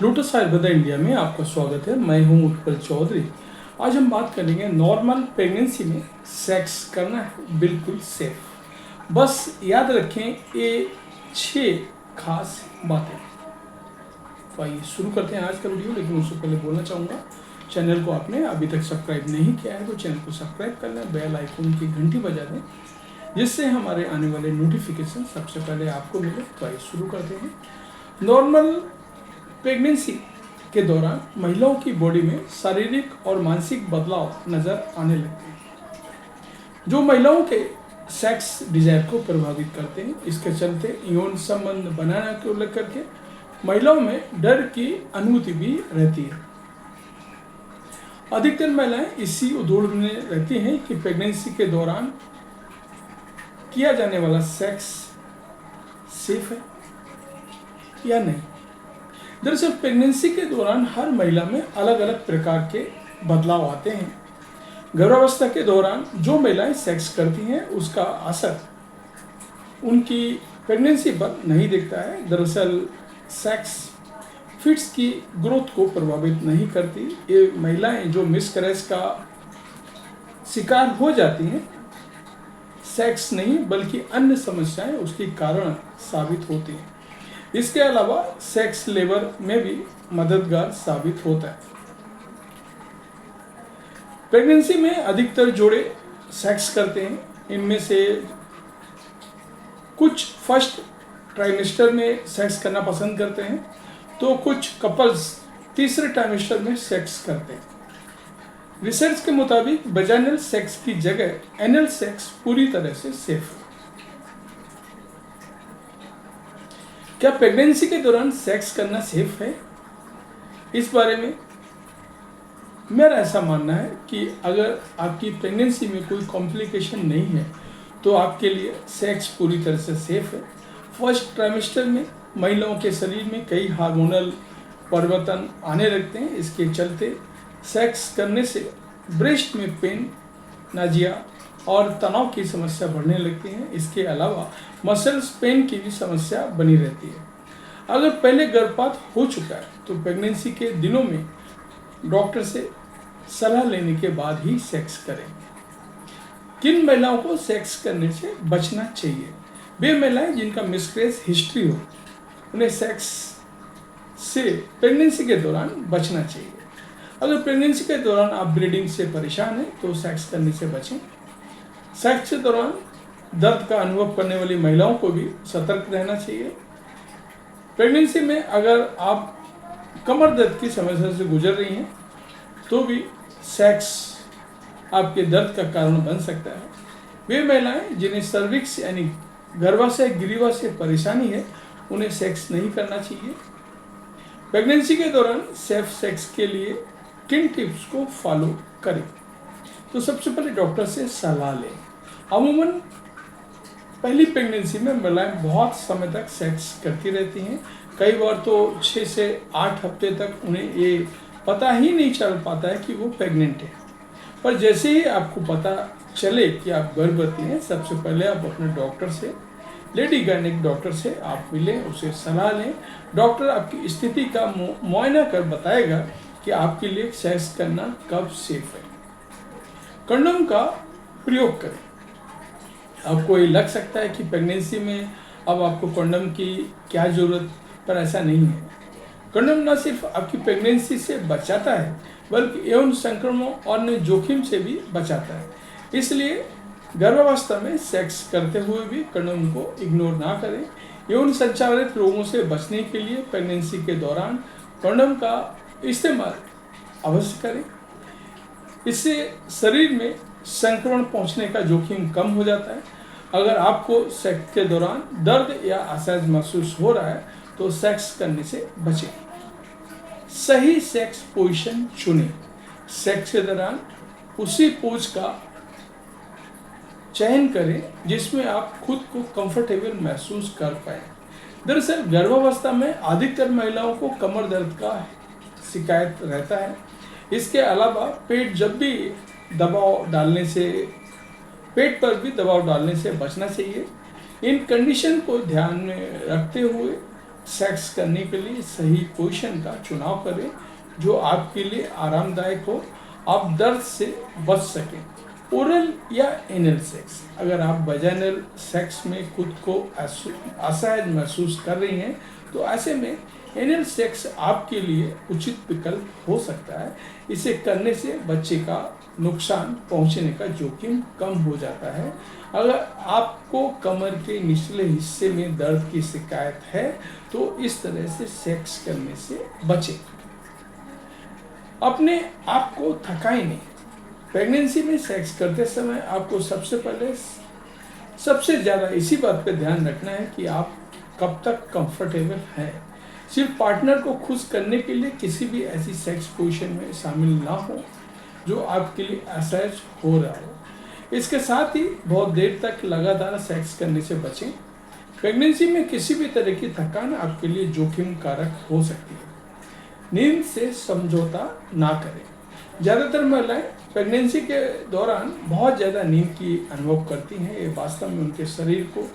Lotus Ayurveda India में आपका स्वागत है। मैं हूं उत्पल चौधरी। आज हम बात करेंगे नॉर्मल प्रेगनेंसी में सेक्स करना है बिल्कुल सेफ। बस याद रखें ये 6 खास बातें। तो आइए शुरू करते हैं आज का वीडियो। लेकिन उससे पहले बोलना चाहूँगा, चैनल को आपने अभी तक सब्सक्राइब नहीं किया है तो चैनल को सब्सक्राइब कर लें, बेल आइकन की घंटी बजा दें जिससे हमारे आने वाले नोटिफिकेशन सबसे पहले आपको मिले। तो आइए शुरू करते हैं। नॉर्मल प्रेगनेंसी के दौरान महिलाओं की बॉडी में शारीरिक और मानसिक बदलाव नजर आने लगते हैं जो महिलाओं के सेक्स डिजायर को प्रभावित करते हैं। इसके चलते यौन संबंध बनाने को लेकर के महिलाओं में डर की अनुभूति भी रहती है। अधिकतर महिलाएं इसी उद्दोड़ में रहती हैं कि प्रेगनेंसी के दौरान किया जाने वाला सेक्स सेफ है या नहीं। दरअसल प्रेगनेंसी के दौरान हर महिला में अलग अलग प्रकार के बदलाव आते हैं। गर्भावस्था के दौरान जो महिलाएं सेक्स करती हैं उसका असर उनकी प्रेगनेंसी पर नहीं दिखता है। दरअसल सेक्स फिट्स की ग्रोथ को प्रभावित नहीं करती। ये महिलाएं जो मिसकैरेज का शिकार हो जाती हैं, सेक्स नहीं बल्कि अन्य समस्याएं उसके कारण साबित होती हैं। इसके अलावा सेक्स लेबर में भी मददगार साबित होता है। प्रेगनेंसी में अधिकतर जोड़े सेक्स करते हैं। इनमें से कुछ फर्स्ट ट्राइमेस्टर में सेक्स करना पसंद करते हैं तो कुछ कपल्स तीसरे ट्राइमेस्टर में सेक्स करते हैं। रिसर्च के मुताबिक वजाइनल सेक्स की जगह एनल सेक्स पूरी तरह से सेफ है। क्या प्रेगनेंसी के दौरान सेक्स करना सेफ है? इस बारे में मेरा ऐसा मानना है कि अगर आपकी प्रेगनेंसी में कोई कॉम्प्लिकेशन नहीं है तो आपके लिए सेक्स पूरी तरह से सेफ है। फर्स्ट ट्राइमेस्टर में महिलाओं के शरीर में कई हार्मोनल परिवर्तन आने लगते हैं। इसके चलते सेक्स करने से ब्रेस्ट में पेन, नाजिया और तनाव की समस्या बढ़ने लगती है। इसके अलावा मसल्स पेन की भी समस्या बनी रहती है। अगर पहले गर्भपात हो चुका है तो प्रेगनेंसी के दिनों में डॉक्टर से सलाह लेने के बाद ही सेक्स करें। किन महिलाओं को सेक्स करने से बचना चाहिए? वे महिलाएं जिनका मिसकैरेज हिस्ट्री हो, उन्हें सेक्स से प्रेगनेंसी के दौरान बचना चाहिए। अगर प्रेगनेंसी के दौरान आप ब्लीडिंग से परेशान हैं तो सेक्स करने से बचें। सेक्स के दौरान दर्द का अनुभव करने वाली महिलाओं को भी सतर्क रहना चाहिए। प्रेगनेंसी में अगर आप कमर दर्द की समस्या से गुजर रही हैं तो भी सेक्स आपके दर्द का कारण बन सकता है। वे महिलाएं जिन्हें सर्विक्स यानी गर्भाशय ग्रीवा से परेशानी है उन्हें सेक्स नहीं करना चाहिए। प्रेगनेंसी के दौरान सेफ सेक्स के लिए किन टिप्स को फॉलो करें? तो सबसे पहले डॉक्टर से सलाह लें। अमूमन पहली प्रेगनेंसी में महिलाएं बहुत समय तक सेक्स करती रहती हैं। कई बार तो 6 से 8 हफ्ते तक उन्हें ये पता ही नहीं चल पाता है कि वो प्रेग्नेंट है। पर जैसे ही आपको पता चले कि आप गर्भवती हैं, सबसे पहले आप अपने डॉक्टर से, लेडी गायनेक डॉक्टर से आप मिलें, उसे सलाह लें। डॉक्टर आपकी स्थिति का मुआयना कर बताएगा कि आपके लिए सेक्स करना कब सेफ है। कंडोम का प्रयोग करें। आपको ये लग सकता है कि प्रेगनेंसी में अब आपको कंडोम की क्या ज़रूरत, पर ऐसा नहीं है। कंडोम न सिर्फ आपकी प्रेगनेंसी से बचाता है बल्कि यौन संक्रमण और अन्य जोखिम से भी बचाता है। इसलिए गर्भावस्था में सेक्स करते हुए भी कंडोम को इग्नोर ना करें। यौन संचारित रोगों से बचने के लिए प्रेगनेंसी के दौरान कंडोम का इस्तेमाल अवश्य करें। इससे शरीर में संक्रमण पहुंचने का जोखिम कम हो जाता है। अगर आपको सेक्स के दौरान दर्द या असहज महसूस हो रहा है तो सेक्स करने से बचें। सही सेक्स पोजीशन चुनें। सेक्स के दौरान उसी पोज का चयन करें जिसमें आप खुद को कंफर्टेबल महसूस कर पाए। दरअसल गर्भावस्था में अधिकतर महिलाओं को कमर दर्द का शिकायत रहता है। इसके अलावा पेट पर भी दबाव डालने से बचना चाहिए। इन कंडीशन को ध्यान में रखते हुए सेक्स करने के लिए सही पोजीशन का चुनाव करें जो आपके लिए आरामदायक हो, आप दर्द से बच सकें। ओरल या एनल सेक्स, अगर आप वजाइनल सेक्स में खुद को असहज महसूस कर रही हैं तो ऐसे में एनल सेक्स आपके लिए उचित विकल्प हो सकता है। इसे करने से बच्चे का नुकसान पहुंचने का जोखिम कम हो जाता है। अगर आपको कमर के निचले हिस्से में दर्द की शिकायत है तो इस तरह से सेक्स करने से बचें। अपने आप को थकाएं नहीं। प्रेगनेंसी में सेक्स करते समय आपको सबसे ज़्यादा इसी बात पे ध्यान रखना है कि आप कब तक कंफर्टेबल हैं। सिर्फ पार्टनर को खुश करने के लिए किसी भी ऐसी सेक्स पोजीशन में शामिल ना हो जो आपके लिए असहज हो रहा हो। इसके साथ ही बहुत देर तक लगातार सेक्स करने से बचें। प्रेगनेंसी में किसी भी तरह की थकान आपके लिए जोखिम कारक हो सकती है। नींद से समझौता ना करें। ज़्यादातर महिलाएं प्रेगनेंसी के दौरान बहुत ज़्यादा नींद की अनुभव करती हैं। ये वास्तव में उनके शरीर को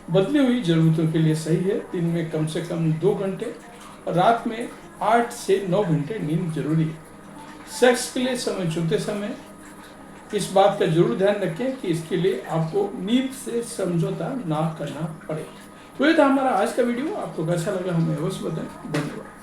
बदली हुई ज़रूरतों के लिए सही है। दिन में कम से कम 2 घंटे और रात में 8 से 9 घंटे नींद जरूरी है। सेक्स के लिए समय चुनते समय इस बात का जरूर ध्यान रखें कि इसके लिए आपको नींद से समझौता ना करना पड़े। तो ये था हमारा आज का वीडियो। आपको कैसा लगा हमें अवश्य बताएं। धन्यवाद।